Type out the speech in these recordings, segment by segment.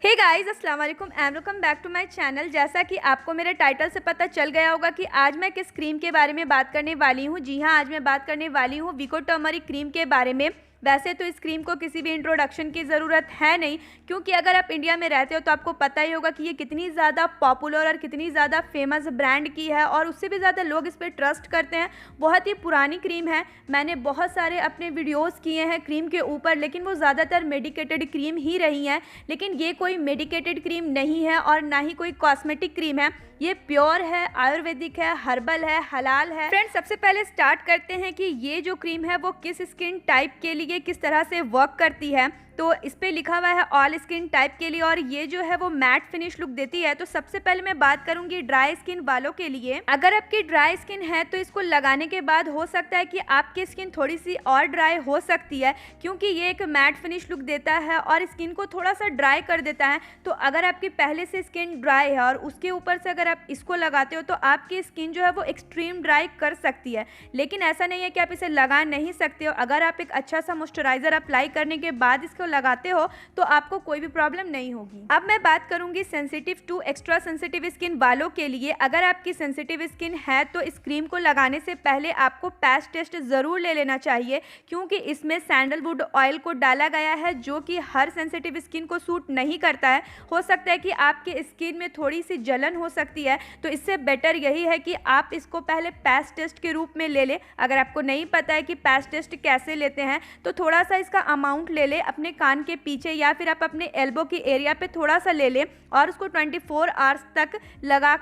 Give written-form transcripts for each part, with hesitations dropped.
हे guys, अस्सलाम वालेकुम and welcome back to my channel. जैसा कि आपको मेरे टाइटल से पता चल गया होगा कि आज मैं किस क्रीम के बारे में बात करने वाली हूँ। जी हाँ, आज मैं बात करने वाली हूँ विको टर्मरिक क्रीम के बारे में। वैसे तो इस क्रीम को किसी भी इंट्रोडक्शन की ज़रूरत है नहीं, क्योंकि अगर आप इंडिया में रहते हो तो आपको पता ही होगा कि ये कितनी ज़्यादा पॉपुलर और कितनी ज़्यादा फेमस ब्रांड की है और उससे भी ज़्यादा लोग इस पर ट्रस्ट करते हैं। बहुत ही पुरानी क्रीम है। मैंने बहुत सारे अपने वीडियोस किए हैं क्रीम के ऊपर, लेकिन वो ज़्यादातर मेडिकेटेड क्रीम ही रही हैं। लेकिन ये कोई मेडिकेटेड क्रीम नहीं है और ना ही कोई कॉस्मेटिक क्रीम है। ये प्योर है, आयुर्वेदिक है, हर्बल है, हलाल है। फ्रेंड्स, सबसे पहले स्टार्ट करते हैं कि ये जो क्रीम है वो किस स्किन टाइप के लिए किस तरह से वर्क करती है। तो इस पे लिखा हुआ है ऑल स्किन टाइप के लिए और ये जो है वो मैट फिनिश लुक देती है। तो सबसे पहले मैं बात करूंगी ड्राई स्किन वालों के लिए। अगर आपकी ड्राई स्किन है तो इसको लगाने के बाद हो सकता है कि आपकी स्किन थोड़ी सी और ड्राई हो सकती है, क्योंकि ये एक मैट फिनिश लुक देता है और स्किन को थोड़ा सा ड्राई कर देता है। तो अगर आपकी पहले से स्किन ड्राई है और उसके ऊपर से अगर आप इसको लगाते हो तो आपकी स्किन जो है वो एक्सट्रीम ड्राई कर सकती है। लेकिन ऐसा नहीं है कि आप इसे लगा नहीं सकते हो। अगर आप एक अच्छा सा मॉइस्चराइजर अप्लाई करने के बाद इसको लगाते हो तो आपको कोई भी प्रॉब्लम नहीं होगी। अब मैं बात करूंगी sensitive to extra sensitive skin वालों के लिए। अगर आपकी सेंसिटिव स्किन है तो इस क्रीम को लगाने से पहले आपको पैच टेस्ट जरूर ले लेना चाहिए, क्योंकि इसमें सैंडलवुड ऑयल को डाला गया है जो कि हर सेंसिटिव स्किन को सूट नहीं करता है। हो सकता है कि आपके स्किन में थोड़ी सी जलन हो सकती है, तो इससे बेटर यही है कि आप इसको पहले पैच टेस्ट के रूप में ले लें। अगर आपको नहीं पता है कि पैच टेस्ट कैसे लेते हैं तो थोड़ा सा इसका अमाउंट ले लें अपने कान के पीछे या फिर आप अपने एल्बो की एरिया पे थोड़ा सा ले लें और उसको 24 आवर्स तक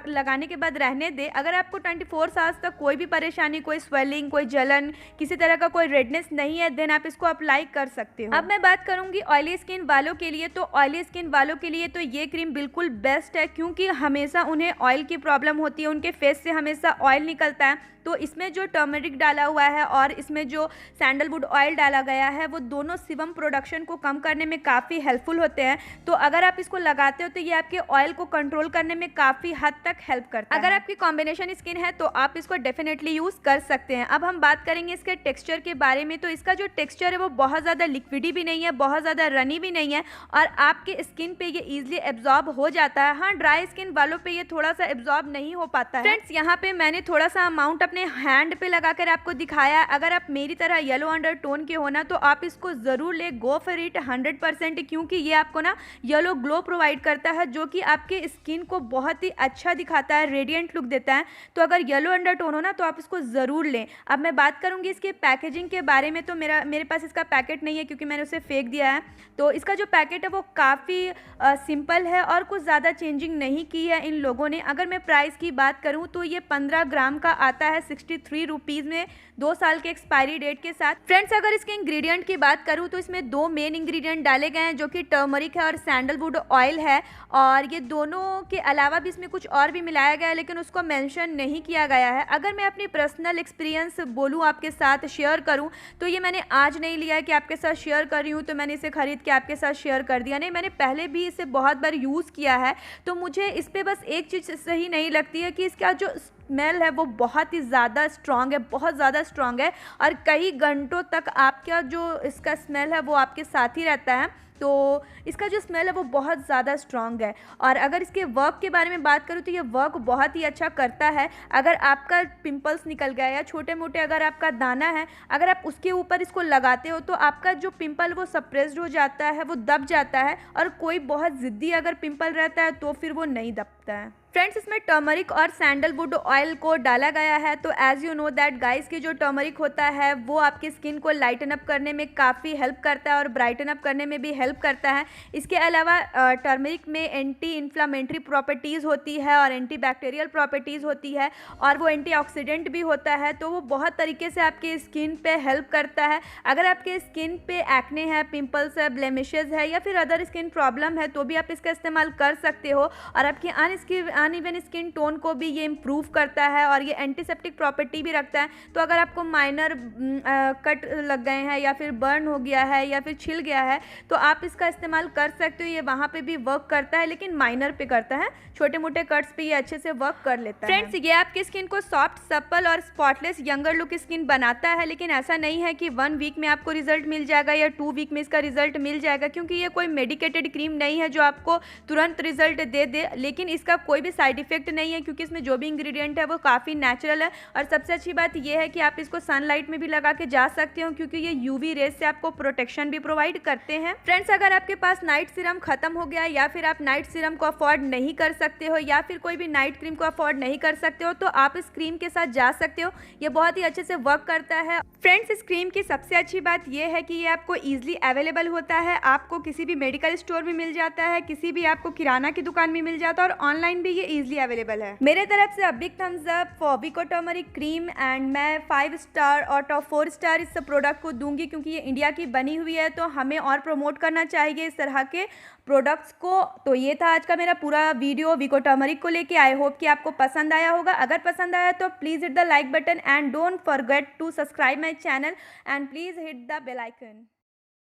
लगाने के बाद रहने दें। अगर आपको 24 आवर्स तक कोई भी परेशानी, कोई स्वेलिंग, कोई जलन, किसी तरह का कोई रेडनेस नहीं है, देन आप इसको अप्लाई कर सकते हो। अब मैं बात करूंगी ऑयली स्किन वालों के लिए। तो ऑयली स्किन वालों के लिए तो ये क्रीम बिल्कुल बेस्ट है, क्योंकि हमेशा उन्हें ऑयल की प्रॉब्लम होती है, उनके फेस से हमेशा ऑयल निकलता है। तो इसमें जो टर्मरिक डाला हुआ है और इसमें जो सैंडलवुड ऑयल डाला गया है वो दोनों सीबम प्रोडक्शन को कम करने में काफ़ी हेल्पफुल होते हैं। तो अगर आप इसको लगाते हो तो ये आपके ऑयल को कंट्रोल करने में काफ़ी हद तक हेल्प करता है। अगर आपकी कॉम्बिनेशन स्किन है तो आप इसको डेफिनेटली यूज़ कर सकते हैं। अब हम बात करेंगे इसके टेक्स्चर के बारे में। तो इसका जो टेक्स्चर है वो बहुत ज़्यादा लिक्विडी भी नहीं है, बहुत ज़्यादा रनी भी नहीं है और आपके स्किन पे ये ईजिली एब्जॉर्ब हो जाता है। हाँ, ड्राई स्किन वालों पे ये थोड़ा सा एब्जॉर्ब नहीं हो पाता है। फ्रेंड्स, यहाँ पे मैंने थोड़ा सा अमाउंट अपने हैंड पे लगाकर आपको दिखाया। अगर आप मेरी तरह येलो अंडरटोन के हो ना तो आप इसको ज़रूर ले, गो फॉर इट 100%, क्योंकि ये आपको ना येलो ग्लो प्रोवाइड करता है जो कि आपके स्किन को बहुत ही अच्छा दिखाता है, रेडिएंट लुक देता है। तो अगर येलो अंडरटोन हो ना तो आप इसको ज़रूर लें। अब मैं बात करूँगी इसके पैकेजिंग के बारे में। तो मेरे पास इसका पैकेट नहीं है क्योंकि मैंने उसे फेंक दिया है। तो इसका जो पैकेट है वो काफ़ी सिंपल है और कुछ ज़्यादा चेंजिंग नहीं की है इन लोगों ने। अगर मैं प्राइस की बात करूँ तो ये 15 ग्राम का आता है 63 रुपीज़ में, 2 साल के एक्सपायरी डेट के साथ। फ्रेंड्स, अगर इसके इंग्रेडिएंट की बात करूँ तो इसमें 2 मेन इंग्रेडिएंट डाले गए हैं जो कि टर्मरिक है और सैंडलवुड ऑयल है। और ये दोनों के अलावा भी इसमें कुछ और भी मिलाया गया है, लेकिन उसको मेंशन नहीं किया गया है। अगर मैं अपनी पर्सनल एक्सपीरियंस बोलूँ, आपके साथ शेयर करूँ, तो ये मैंने आज नहीं लिया है कि आपके साथ शेयर कर रही हूँ तो मैंने इसे खरीद के आपके साथ शेयर कर दिया। नहीं, मैंने पहले भी इसे बहुत बार यूज़ किया है। तो मुझे इस पर बस एक चीज़ सही नहीं लगती है कि इसका जो स्मेल है वो बहुत ही ज़्यादा स्ट्रॉन्ग है, बहुत ज़्यादा स्ट्रॉन्ग है और कई घंटों तक आपका जो इसका स्मेल है वो आपके साथ ही रहता है। तो इसका जो स्मेल है वो बहुत ज़्यादा स्ट्रॉन्ग है। और अगर इसके वर्क के बारे में बात करूँ तो ये वर्क बहुत ही अच्छा करता है। अगर आपका पिंपल्स निकल गया या छोटे मोटे अगर आपका दाना है, अगर आप उसके ऊपर इसको लगाते हो तो आपका जो पिंपल वो सप्रेस्ड हो जाता है, वो दब जाता है। और कोई बहुत ज़िद्दी अगर पिंपल रहता है तो फिर वो नहीं दबता है। फ्रेंड्स, इसमें टर्मरिक और सैंडलवुड ऑयल को डाला गया है। तो as you know that guys कि जो टर्मरिक होता है वो आपकी स्किन को लाइटन अप करने में काफ़ी हेल्प करता है और ब्राइटन अप करने में भी हेल्प करता है। इसके अलावा टर्मरिक में एंटी इन्फ्लामेटरी प्रॉपर्टीज़ होती है और एंटी बैक्टीरियल प्रॉपर्टीज़ होती है और वो एंटीऑक्सीडेंट भी होता है। तो वो बहुत तरीके से आपकी स्किन पे हेल्प करता है। अगर आपके स्किन पे एक्ने है, पिंपल्स है, ब्लेमिशेस है या फिर अदर स्किन प्रॉब्लम है तो भी आप इसका इस्तेमाल कर सकते हो और आपकी अनइवन स्किन टोन को भी ये इम्प्रूव करता है और ये एंटीसेप्टिक प्रॉपर्टी भी रखता है। तो अगर आपको माइनर कट लग गए हैं या फिर बर्न हो गया है या फिर छिल गया है तो आप इसका इस्तेमाल कर सकते हो। ये वहाँ पे भी वर्क करता है, लेकिन माइनर पे करता है, छोटे मोटे कट्स पे ये अच्छे से वर्क कर लेता है। फ्रेंड्स, ये आपकी स्किन को सॉफ्ट, सप्पल और स्पॉटलेस यंगर लुक स्किन बनाता है, लेकिन ऐसा नहीं है कि 1 वीक में आपको रिजल्ट मिल जाएगा या 2 वीक में इसका रिजल्ट मिल जाएगा, क्योंकि ये कोई मेडिकेटेड क्रीम नहीं है जो आपको तुरंत रिजल्ट दे दे। लेकिन इसका कोई भी साइड इफेक्ट नहीं है, क्योंकि इसमें जो भी इंग्रेडिएंट है वो काफ़ी नेचुरल है। और सबसे अच्छी बात यह है कि आप इसको सनलाइट में भी लगा के जा सकते हो, क्योंकि ये यूवी रेज से आपको प्रोटेक्शन भी प्रोवाइड करते हैं। फ्रेंड्स, अगर आपके पास नाइट सीरम खत्म हो गया या फिर आप नाइट सीरम को अफोर्ड नहीं कर सकते हो या फिर कोई भी नाइट क्रीम को अफोर्ड नहीं कर सकते हो तो आप इस क्रीम के साथ जा सकते हो। ये बहुत ही अच्छे से वर्क करता है। फ्रेंड्स, इस क्रीम की सबसे अच्छी बात यह है कि ये आपको ईजिली अवेलेबल होता है। आपको किसी भी मेडिकल स्टोर में मिल जाता है, किसी भी आपको किराना की दुकान में मिल जाता है और ऑनलाइन भी ये ईजिली अवेलेबल है। मेरे तरफ से big thumbs up for Vicco turmeric cream and मैं 5 स्टार आउट ऑफ 4 स्टार इस प्रोडक्ट को दूंगी, क्योंकि ये इंडिया की बनी हुई है तो हमें और प्रमोट करना चाहिए इस तरह के प्रोडक्ट्स को। तो ये था आज का मेरा पूरा वीडियो विको टर्मरिक को लेके। आई होप कि आपको पसंद आया होगा। अगर पसंद आया तो please hit the like button and don't forget to subscribe my channel and please hit the bell icon.